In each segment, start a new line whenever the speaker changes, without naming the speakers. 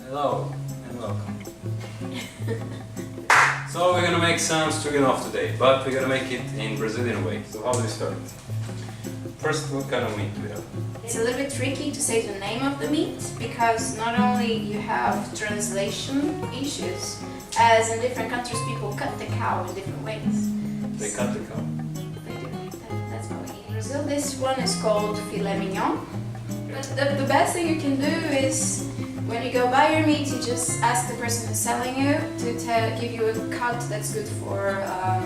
Hello and welcome. So we're gonna make some stroganoff today, but we're gonna make it in Brazilian way. So how do we start? First, what kind of meat do we have?
It's a little bit tricky to say the name of the meat because not only you have translation issues, as in different countries people cut the cow in different ways.
They cut the cow.
They do. That's what we eat in Brazil. This one is called filet mignon. But the best thing you can do is when you go buy your meat, you just ask the person who's selling you to give you a cut that's good for a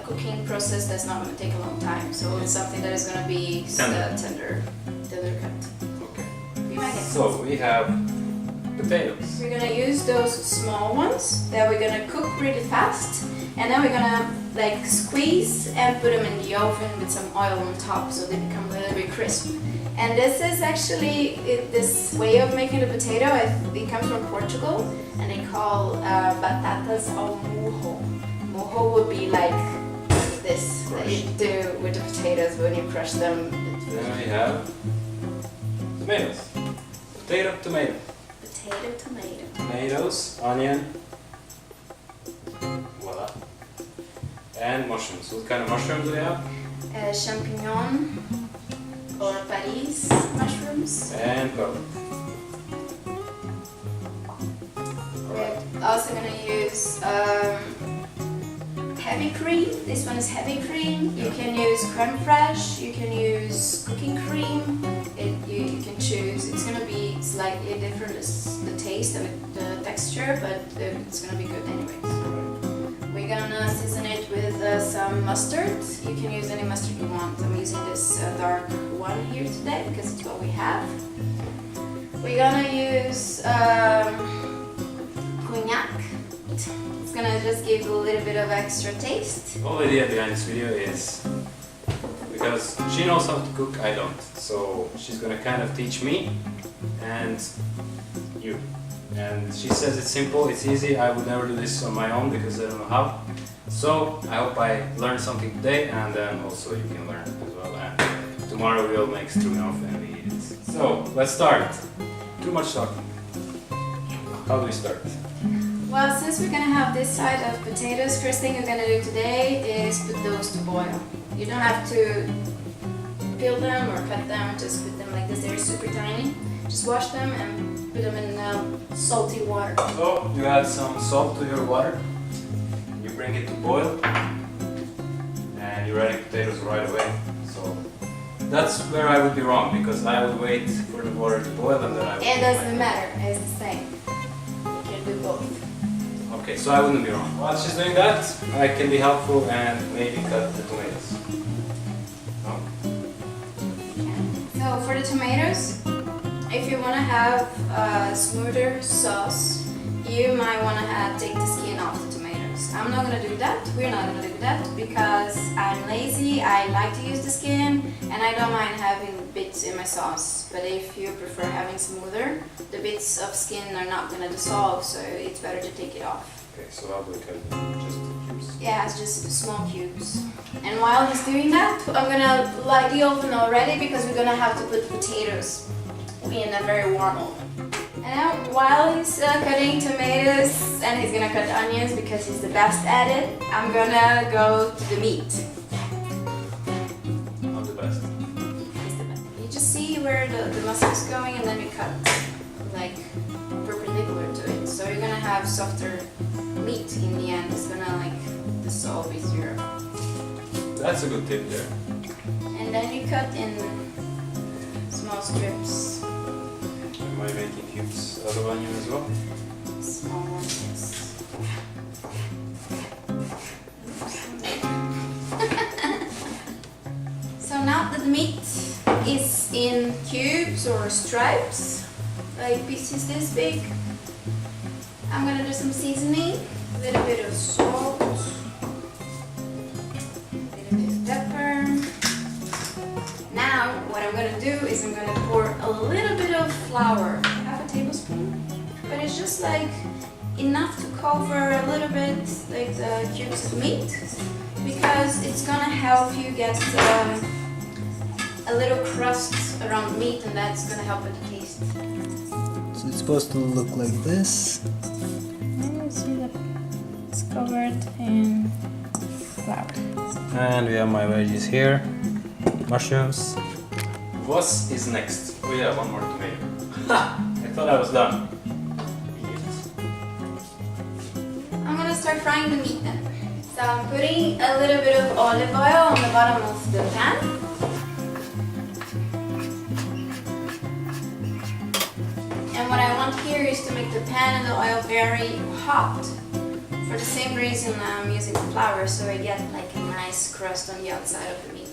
cooking process that's not going to take a long time. So it's something that is going to be tender cut.
Okay.
You might get
So we have potatoes.
We're going to use those small ones that we're going to cook really fast, and then we're going to like squeeze and put them in the oven with some oil on top so they become a little bit crisp. And this is actually, this way of making the potato, it comes from Portugal, and they call batatas ao murro. Murro would be like this, that you do with the potatoes when you crush them.
Then we have tomatoes. Potato, tomato.
Potato, tomato.
Tomatoes, onion. Voila. And mushrooms. What kind of mushrooms do we have?
Champignon or Paris mushrooms.
And garlic.
We're also going to use heavy cream. This one is heavy cream. You can use creme fraiche, you can use cooking cream. You can choose. It's going to be slightly different, the taste and the texture, but it's going to be good anyways. We're going to season it with some mustard. You can use any mustard you want. I'm using this dark one here today because it's what we have. We're going to use cognac. It's going to just give a little bit of extra taste.
The whole idea behind this video is because she knows how to cook, I don't. So she's gonna kind of teach me and you. And she says it's simple, it's easy. I would never do this on my own because I don't know how. So I hope I learned something today, and then also you can learn as well. And tomorrow we'll make stroganoff and we eat it. So let's start. Too much talking. How do we start?
Well, since we're gonna have this side of potatoes, first thing we're gonna do today is put those to boil. You don't have to peel them or cut them, just put them like this. They're super tiny. Just wash them and put them in salty water.
So you add some salt to your water, you bring it to boil, and you're adding potatoes right away. So that's where I would be wrong, because I would wait for the water to boil and then I would...
It doesn't matter, it's the same. You can do both.
Okay, so I wouldn't be wrong. While she's doing that, I can be helpful and maybe cut the tomatoes. No?
So for the tomatoes, if you want to have a smoother sauce, you might want to take the skin off the tomatoes. I'm not going to do that, we're not going to do that, because I'm lazy, I like to use the skin, and I don't mind having bits in my sauce. But if you prefer having smoother, the bits of skin are not going to dissolve, so it's better to take it off.
Okay, so how do we cut it? Just cubes?
Yeah, it's just small cubes. And while he's doing that, I'm going to light the oven already, because we're going to have to put potatoes in a very warm oven. And now, while he's cutting tomatoes and he's gonna cut onions because he's the best at it, I'm gonna go to the meat.
I'm the best.
He's the best. You just see where the muscle is going, and then you cut like perpendicular to it. So you're gonna have softer meat in the end. It's gonna like dissolve easier.
That's a good tip there.
And then you cut in small strips.
Am I making cubes out of onion as well?
Small ones, yes. So now that the meat is in cubes or stripes, like pieces this big, I'm gonna do some seasoning, a little bit of salt, a little bit of pepper. Now what I'm gonna do is I'm gonna pour a little bit of flour, half a tablespoon, but it's just like enough to cover a little bit like the cubes of meat, because it's gonna help you get a little crust around the meat, and that's gonna help with the taste.
So it's supposed to look like this.
And you see that it's covered in flour.
And we have my veggies here. Mushrooms. What is next? Oh yeah, one more tomato. Ha! I thought I was done.
I'm gonna start frying the meat then. So I'm putting a little bit of olive oil on the bottom of the pan. And what I want here is to make the pan and the oil very hot. For the same reason I'm using the flour, so I get like a nice crust on the outside of the meat.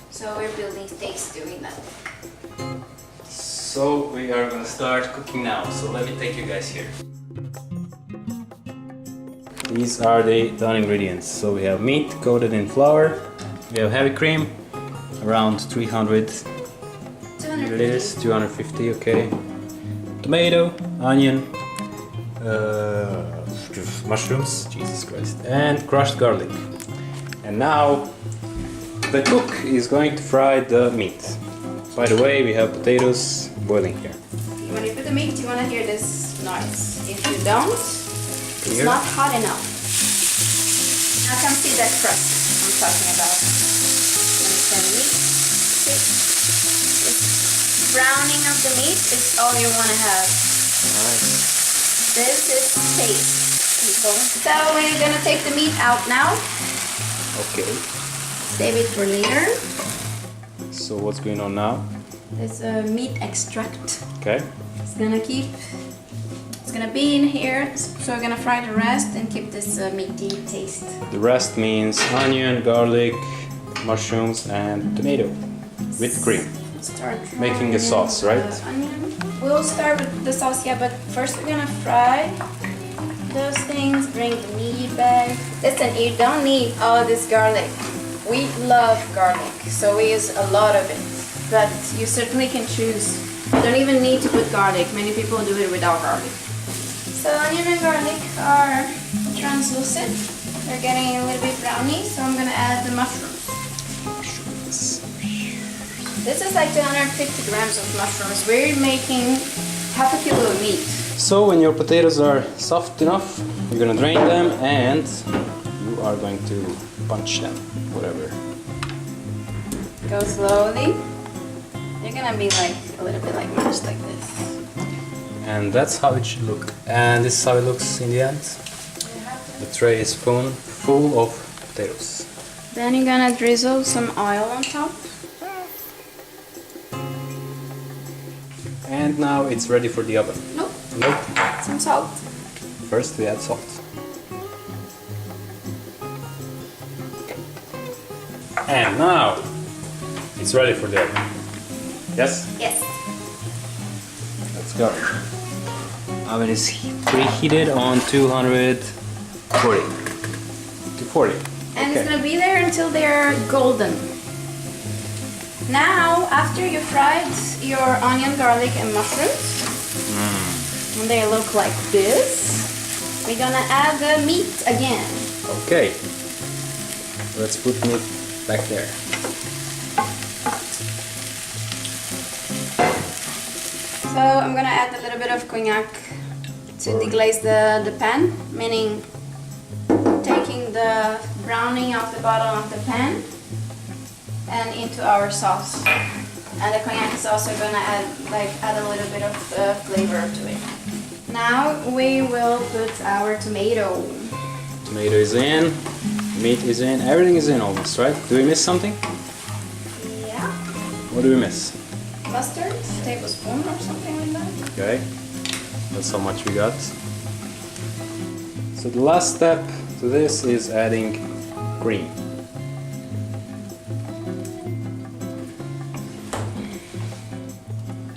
So we're building taste doing that.
So we are gonna start cooking now. So let me take you guys here. These are the done ingredients. So we have meat coated in flour. We have heavy cream, around 300 milliliters, 250, okay. Tomato, onion, mushrooms, Jesus Christ, and crushed garlic. And now the cook is going to fry the meat. By the way, we have potatoes boiling here.
When you put the meat, you want to hear this noise. If you don't, it's
Here.
not hot enough. I can see that crust I'm talking about. When it's the meat, see? This browning of the meat is all you want to have.
Nice.
This is taste, people. So we're gonna take the meat out now.
Okay.
Save it for later.
So what's going on now?
There's a meat extract.
Okay.
It's gonna be in here, so we're gonna fry the rest and keep this meaty taste.
The rest means onion, garlic, mushrooms, and tomato with cream.
Start
Making a sauce,
frying
right?
the onion. We'll start with the sauce, yeah, but first we're gonna fry those things, bring the meat back. Listen, you don't need all this garlic. We love garlic, so we use a lot of it. But you certainly can choose. You don't even need to put garlic. Many people do it without garlic. So onion and garlic are translucent. They're getting a little bit browny, so I'm gonna add the mushrooms. This is like 250 grams of mushrooms. We're making half a kilo of meat.
So when your potatoes are soft enough, you're gonna drain them and you are going to punch them, whatever.
Go slowly. They're gonna be like a little bit like mashed like this.
And that's how it should look. And this is how it looks in the end. The tray is full of potatoes.
Then you're gonna drizzle some oil on top.
And now it's ready for the oven.
Nope.
Nope.
Some salt.
First we add salt. And now it's ready for the oven. Yes?
Yes.
Let's go. Oven is preheated on 240 to 40.
And it's gonna be there until they're golden. Now, after you fried your onion, garlic, and mushrooms, when they look like this, we're gonna add the meat again.
Okay. Let's put meat back there.
So I'm gonna add a little bit of cognac to deglaze the pan, meaning taking the browning off the bottom of the pan and into our sauce. And the cognac is also gonna add a little bit of flavor to it. Now we will put our tomato.
Tomato is in, meat is in, everything is in almost, right? Do we miss something?
Yeah.
What do we miss?
Mustard, tablespoon or something like that.
Okay, that's how much we got. So the last step to this is adding cream.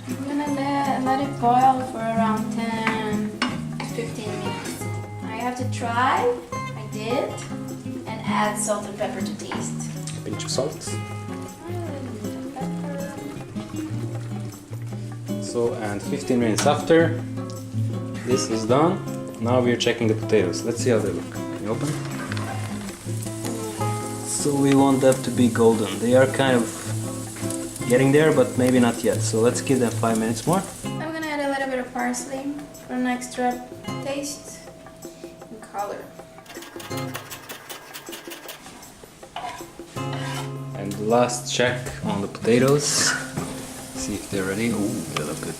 I'm gonna let it boil for around 10 to 15 minutes. Now you have to try, I did, and add salt and pepper to taste.
A pinch of salt. So, and 15 minutes after this is done, now we are checking the potatoes. Let's see how they look. Can you open? So we want them to be golden. They are kind of getting there, but maybe not yet. So let's give them 5 minutes more.
I'm gonna add bit of parsley for an extra taste and color.
And the last check on the potatoes. See if they're ready. Ooh, they look good.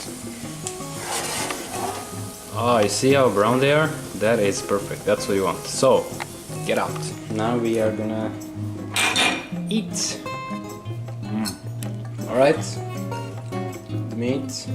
Oh, you see how brown they are? That is perfect. That's what you want. So, get out. Now we are gonna eat. Alright. The meat.